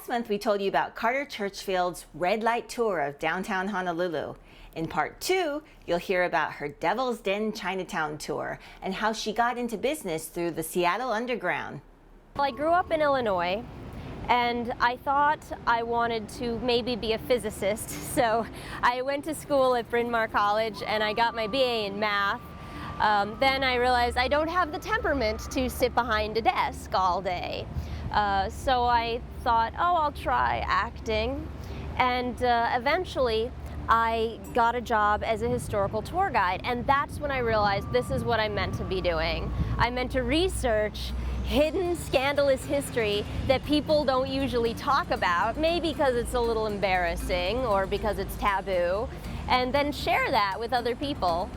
Last month, we told you about Carter Churchfield's red light tour of downtown Honolulu. In part 2, you'll hear about her Devil's Den Chinatown tour and how she got into business through the Seattle Underground. Well, I grew up in Illinois, and I thought I wanted to maybe be a physicist, so I went to school at Bryn Mawr College and I got my BA in math. Then I realized I don't have the temperament to sit behind a desk all day. So I thought, oh, I'll try acting, and eventually I got a job as a historical tour guide, and that's when I realized this is what I meant to be doing. I meant to research hidden, scandalous history that people don't usually talk about, maybe because it's a little embarrassing or because it's taboo, and then share that with other people.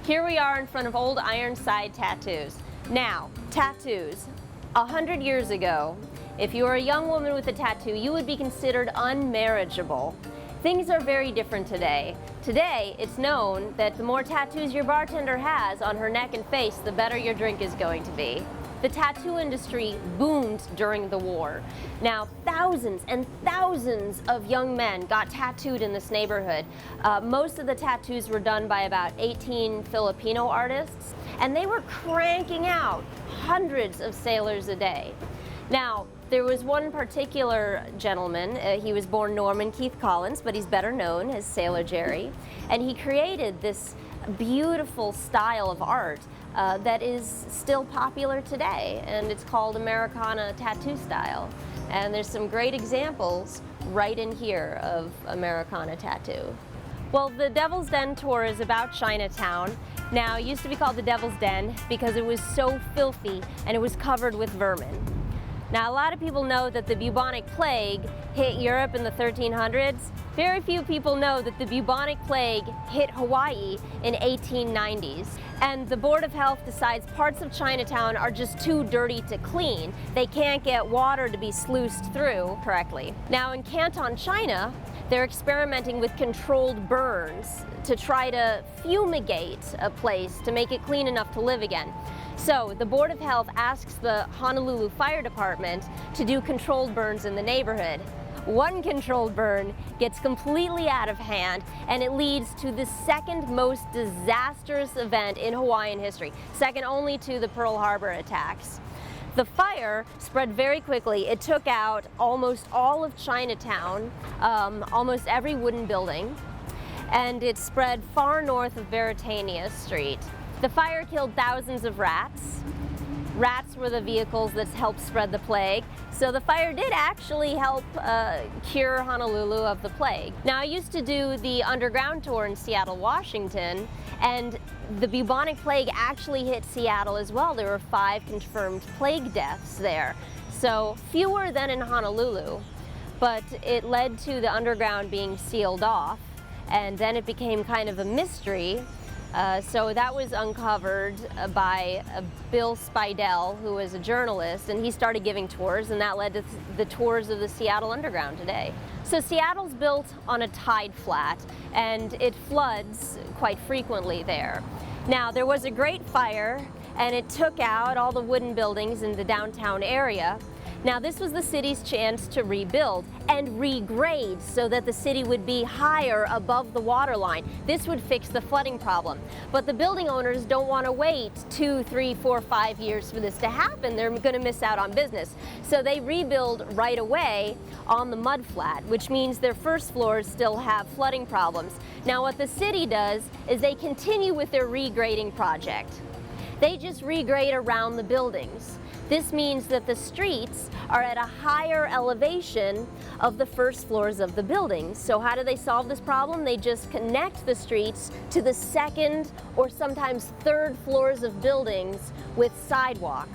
Here we are in front of old Ironside tattoos. Now, tattoos. 100 years ago, if you were a young woman with a tattoo, you would be considered unmarriageable. Things are very different today. Today, it's known that the more tattoos your bartender has on her neck and face, the better your drink is going to be. The tattoo industry boomed during the war. Now, thousands and thousands of young men got tattooed in this neighborhood. Most of the tattoos were done by about 18 Filipino artists, and they were cranking out hundreds of sailors a day. Now, there was one particular gentleman, he was born Norman Keith Collins, but he's better known as Sailor Jerry, and he created this beautiful style of art that is still popular today, and it's called Americana tattoo style. And there's some great examples right in here of Americana tattoo. Well, the Devil's Den tour is about Chinatown. Now, it used to be called the Devil's Den because it was so filthy and it was covered with vermin. Now, a lot of people know that the bubonic plague hit Europe in the 1300s. Very few people know that the bubonic plague hit Hawaii in 1890s. And the Board of Health decides parts of Chinatown are just too dirty to clean. They can't get water to be sluiced through correctly. Now, in Canton, China, they're experimenting with controlled burns to try to fumigate a place to make it clean enough to live again. So the Board of Health asks the Honolulu Fire Department to do controlled burns in the neighborhood. One controlled burn gets completely out of hand, and it leads to the second most disastrous event in Hawaiian history, second only to the Pearl Harbor attacks. The fire spread very quickly. It took out almost all of Chinatown, almost every wooden building, and it spread far north of Beretania Street. The fire killed thousands of rats. Rats were the vehicles that helped spread the plague. So the fire did actually help cure Honolulu of the plague. Now, I used to do the underground tour in Seattle, Washington, and the bubonic plague actually hit Seattle as well. There were 5 confirmed plague deaths there. So fewer than in Honolulu, but it led to the underground being sealed off, and then it became kind of a mystery. So that was uncovered by Bill Spidell, who was a journalist, and he started giving tours, and that led to the tours of the Seattle Underground today. So Seattle's built on a tide flat, and it floods quite frequently there. Now, there was a great fire, and it took out all the wooden buildings in the downtown area. Now, this was the city's chance to rebuild and regrade so that the city would be higher above the water line. This would fix the flooding problem. But the building owners don't want to wait 2, 3, 4, 5 years for this to happen. They're going to miss out on business. So they rebuild right away on the mudflat, which means their first floors still have flooding problems. Now, what the city does is they continue with their regrading project. They just regrade around the buildings. This means that the streets are at a higher elevation of the first floors of the buildings. So how do they solve this problem? They just connect the streets to the second or sometimes third floors of buildings with sidewalk.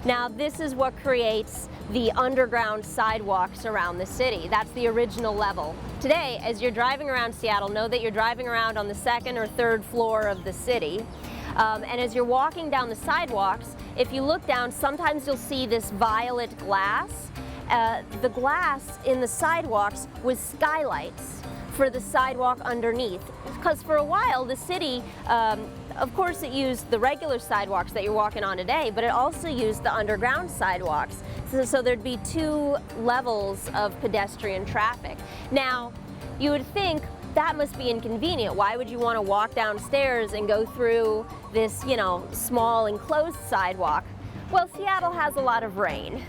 Now, this is what creates the underground sidewalks around the city. That's the original level. Today, as you're driving around Seattle, know that you're driving around on the second or third floor of the city. And as you're walking down the sidewalks, if you look down, sometimes you'll see this violet glass. The glass in the sidewalks was skylights for the sidewalk underneath. Because for a while, the city of course, it used the regular sidewalks that you're walking on today, but it also used the underground sidewalks. So there'd be two levels of pedestrian traffic. Now, you would think that must be inconvenient. Why would you want to walk downstairs and go through this, small enclosed sidewalk? Well, Seattle has a lot of rain.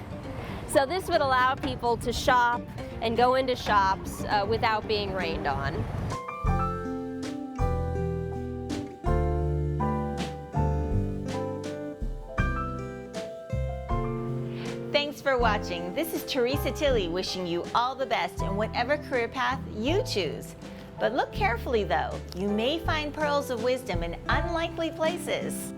So this would allow people to shop and go into shops without being rained on. Thanks for watching. This is Teresa Tilley wishing you all the best in whatever career path you choose. But look carefully though, you may find pearls of wisdom in unlikely places.